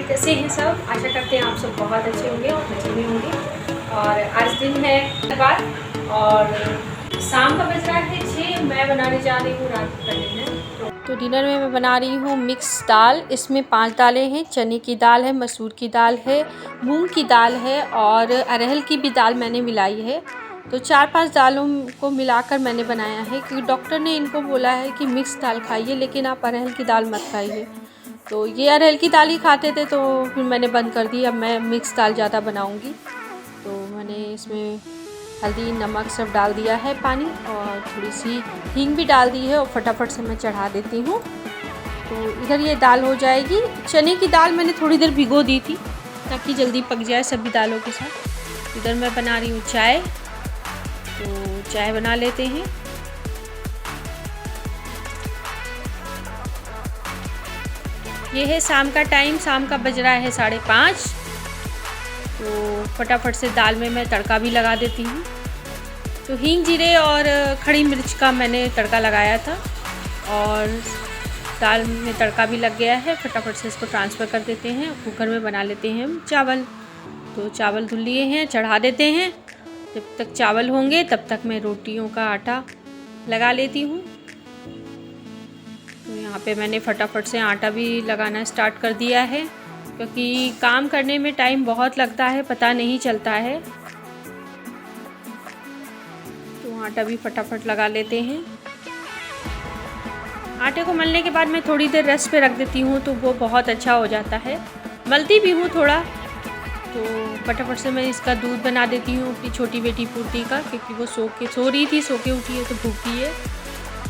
कैसे हैं सब। आशा करते हैं आप सब बहुत अच्छे होंगे और मजे में होंगे। और आज दिन है बाद और शाम का बज रहा है 6। मैं बनाने जा रही हूँ रात का डिनर। तो डिनर में मैं बना रही हूँ मिक्स दाल। इसमें 5 दालें हैं। चने की दाल है, मसूर की दाल है, मूंग की दाल है और अरहर की भी दाल मैंने मिलाई है। तो 4-5 दालों को मिलाकर मैंने बनाया है, क्योंकि डॉक्टर ने इनको बोला है कि मिक्स दाल खाइए, लेकिन आप अरहर की दाल मत खाइए। तो ये अरहर की दाल ही खाते थे, तो फिर मैंने बंद कर दी। अब मैं मिक्स दाल ज़्यादा बनाऊंगी। तो मैंने इसमें हल्दी नमक सब डाल दिया है, पानी और थोड़ी सी हींग भी डाल दी है और फटाफट से मैं चढ़ा देती हूँ। तो इधर ये दाल हो जाएगी। चने की दाल मैंने थोड़ी देर भिगो दी थी ताकि जल्दी पक जाए सभी दालों के साथ। इधर मैं बना रही हूँ चाय। तो चाय बना लेते हैं। ये है शाम का टाइम, शाम का बज रहा है 5:30। तो फटाफट से दाल में मैं तड़का भी लगा देती हूँ। तो हींग जीरे और खड़ी मिर्च का मैंने तड़का लगाया था और दाल में तड़का भी लग गया है। फटाफट से इसको ट्रांसफ़र कर देते हैं। कुकर में बना लेते हैं हम चावल। तो चावल धुल लिए हैं, चढ़ा देते हैं। जब तक चावल होंगे तब तक मैं रोटियों का आटा लगा लेती हूँ। तो यहाँ पे मैंने फटाफट से आटा भी लगाना स्टार्ट कर दिया है, क्योंकि काम करने में टाइम बहुत लगता है, पता नहीं चलता है। तो आटा भी फटाफट लगा लेते हैं। आटे को मलने के बाद मैं थोड़ी देर रेस्ट पे रख देती हूँ, तो वो बहुत अच्छा हो जाता है। मलती भी हूँ थोड़ा। तो फटाफट से मैं इसका दूध बना देती हूँ अपनी छोटी बेटी पूर्ति का, क्योंकि वो सो रही थी, सो के उठी है तो भूखी है।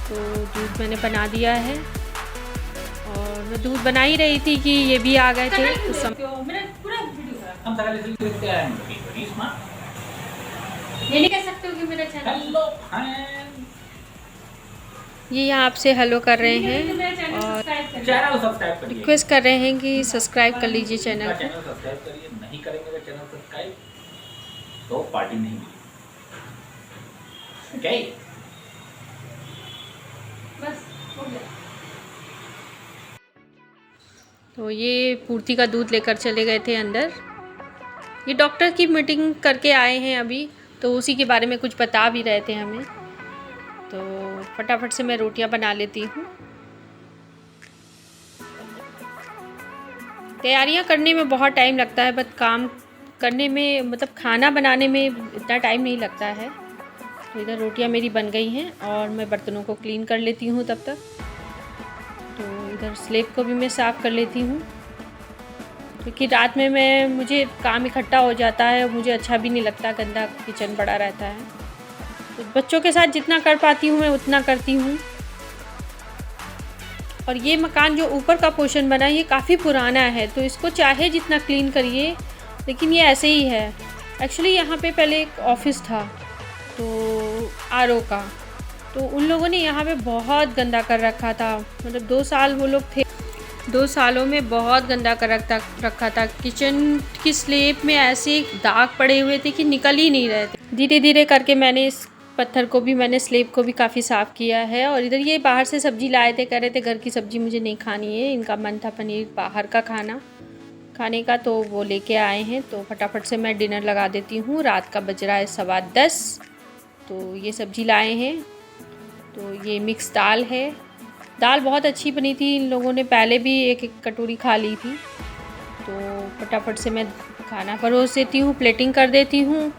तो दूध मैंने बना दिया है और मैं दूध बना ही रही थी कि ये भी आ गए थे। तो ये नहीं कह सकते हो कि मेरा चैनल ये यहाँ आपसे हेलो कर रहे हैं और चैनल सब्सक्राइब करिए। रिक्वेस्ट कर रहे हैं कि सब्सक्राइब कर लीजिए चैनल को। चैनल सब्सक्राइब करिए। नहीं करेंगे तो चैनल सब्सक्राइब तो पार्टी नहीं मिलेगी। ओके, बस हो गया। तो ये पूर्ति का दूध लेकर चले गए थे अंदर। ये डॉक्टर की मीटिंग करके आए हैं अभी, तो उसी के बारे में कुछ बता भी रहे थे हमें। तो फटाफट से मैं रोटियां बना लेती हूँ। तैयारियां करने में बहुत टाइम लगता है, बट काम करने में मतलब खाना बनाने में इतना टाइम नहीं लगता है। तो इधर रोटियां मेरी बन गई हैं और मैं बर्तनों को क्लीन कर लेती हूँ तब तक। तो इधर स्लेब को भी मैं साफ़ कर लेती हूँ, क्योंकि रात में मुझे काम इकट्ठा हो जाता है और मुझे अच्छा भी नहीं लगता, गंदा किचन पड़ा रहता है। तो बच्चों के साथ जितना कर पाती हूँ मैं उतना करती हूँ। और ये मकान जो ऊपर का पोर्शन बना है ये काफ़ी पुराना है, तो इसको चाहे जितना क्लीन करिए लेकिन ये ऐसे ही है। एक्चुअली यहाँ पे पहले एक ऑफिस था, तो आरओ का, तो उन लोगों ने यहाँ पे बहुत गंदा कर रखा था। मतलब 2 साल वो लोग थे, 2 सालों में बहुत गंदा कर रखा था। किचन की स्लेब में ऐसे दाग पड़े हुए थे कि निकल ही नहीं रहे थे। धीरे धीरे करके मैंने इस पत्थर को भी, मैंने स्लेब को भी काफ़ी साफ़ किया है। और इधर ये बाहर से सब्ज़ी लाए थे, कह रहे थे घर की सब्ज़ी मुझे नहीं खानी है, इनका मन था पनीर बाहर का खाने का, तो वो लेके आए हैं। तो फटाफट से मैं डिनर लगा देती हूँ। रात का बज रहा है 10:15। तो ये सब्ज़ी लाए हैं। तो ये मिक्स दाल है। दाल बहुत अच्छी बनी थी, इन लोगों ने पहले भी एक कटोरी खा ली थी। तो फटाफट से मैं खाना परोस देती हूँ, प्लेटिंग कर देती हूँ।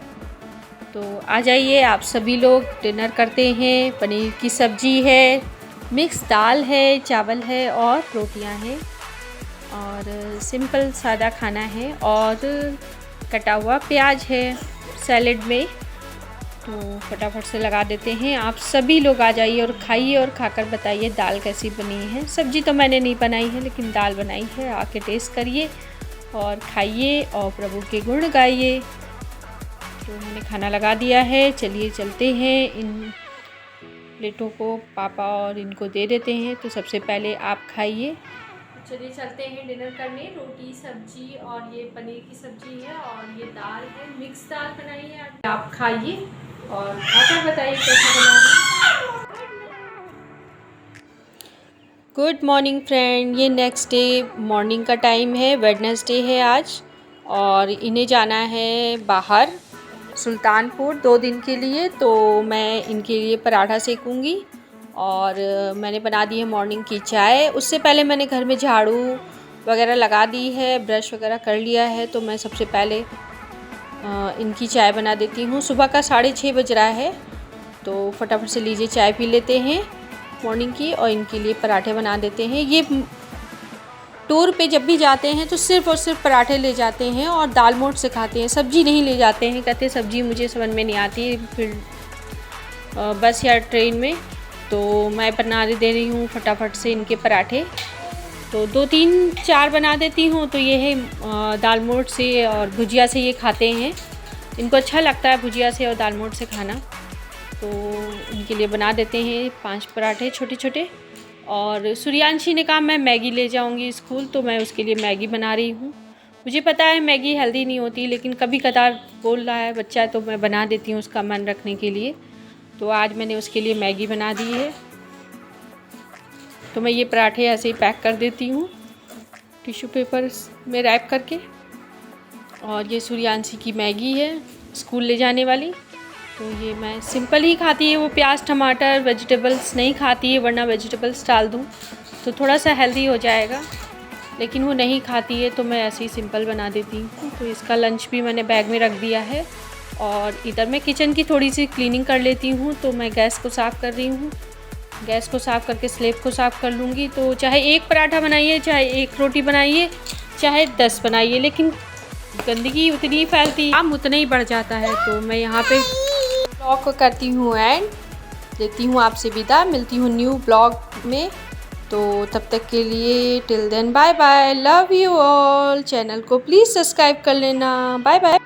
तो आ जाइए आप सभी लोग, डिनर करते हैं। पनीर की सब्ज़ी है, मिक्स दाल है, चावल है और रोटियां हैं और सिंपल सादा खाना है और कटा हुआ प्याज है सैलेड में। तो फटाफट से लगा देते हैं। आप सभी लोग आ जाइए और खाइए और खाकर बताइए दाल कैसी बनी है। सब्ज़ी तो मैंने नहीं बनाई है, लेकिन दाल बनाई है। आके टेस्ट करिए और खाइए और प्रभु के गुण गाइए। तो मैंने खाना लगा दिया है। चलिए चलते हैं, इन प्लेटों को पापा और इनको दे देते हैं। तो सबसे पहले आप खाइए। चलिए चलते हैं डिनर करने। रोटी सब्जी और ये पनीर की सब्जी है और ये दाल है, मिक्स दाल बनाई है। आप खाइए और खाकर बताइए कैसा बना है। Good morning friend. ये नेक्स्ट डे मॉर्निंग का टाइम है, वेडनेसडे है आज, और इन्हें जाना है बाहर सुल्तानपुर 2 दिन के लिए। तो मैं इनके लिए पराठा सेकूँगी और मैंने बना दी है मॉर्निंग की चाय। उससे पहले मैंने घर में झाड़ू वगैरह लगा दी है, ब्रश वगैरह कर लिया है। तो मैं सबसे पहले इनकी चाय बना देती हूँ। सुबह का 6:30 बज रहा है, तो फटाफट से लीजिए चाय पी लेते हैं मॉर्निंग की, और इनके लिए पराठे बना देते हैं। ये टूर पे जब भी जाते हैं तो सिर्फ़ और सिर्फ पराठे ले जाते हैं और दाल मोठ से खाते हैं, सब्ज़ी नहीं ले जाते हैं। कहते हैं सब्ज़ी मुझे समझ में नहीं आती फिर बस या ट्रेन में। तो मैं बना दे रही हूँ फटाफट से इनके पराठे। तो 2 3 4 बना देती हूँ। तो ये है दाल मोठ से और भुजिया से ये खाते हैं, इनको अच्छा लगता है भुजिया से और दाल मोठ से खाना। तो इनके लिए बना देते हैं 5 पराठे छोटे छोटे। और सूर्यांशी ने कहा मैं मैगी ले जाऊंगी स्कूल, तो मैं उसके लिए मैगी बना रही हूँ। मुझे पता है मैगी हेल्दी नहीं होती, लेकिन कभी कदार बोल रहा है बच्चा तो मैं बना देती हूँ उसका मन रखने के लिए। तो आज मैंने उसके लिए मैगी बना दी है। तो मैं ये पराठे ऐसे ही पैक कर देती हूँ टिश्यू पेपर में रैप करके। और ये सूर्यांशी की मैगी है स्कूल ले जाने वाली। तो ये मैं सिंपल ही खाती है, वो प्याज टमाटर वेजिटेबल्स नहीं खाती है, वरना वेजिटेबल्स डाल दूँ तो थोड़ा सा हेल्दी हो जाएगा, लेकिन वो नहीं खाती है तो मैं ऐसे ही सिंपल बना देती हूँ। तो इसका लंच भी मैंने बैग में रख दिया है। और इधर मैं किचन की थोड़ी सी क्लीनिंग कर लेती हूँ। तो मैं गैस को साफ़ कर रही हूँ, गैस को साफ़ करके स्लेब को साफ़ कर लूँगी। तो चाहे 1 पराठा बनाइए, चाहे 1 रोटी बनाइए, चाहे 10 बनाइए, लेकिन गंदगी उतनी ही फैलती, काम उतना ही बढ़ जाता है। तो मैं यहाँ पे ब्लॉग को करती हूँ एंड देती हूँ आपसे विदा। मिलती हूँ न्यू ब्लॉग में। तो तब तक के लिए till then bye bye, love you all. Channel को प्लीज़ सब्सक्राइब कर लेना। Bye bye.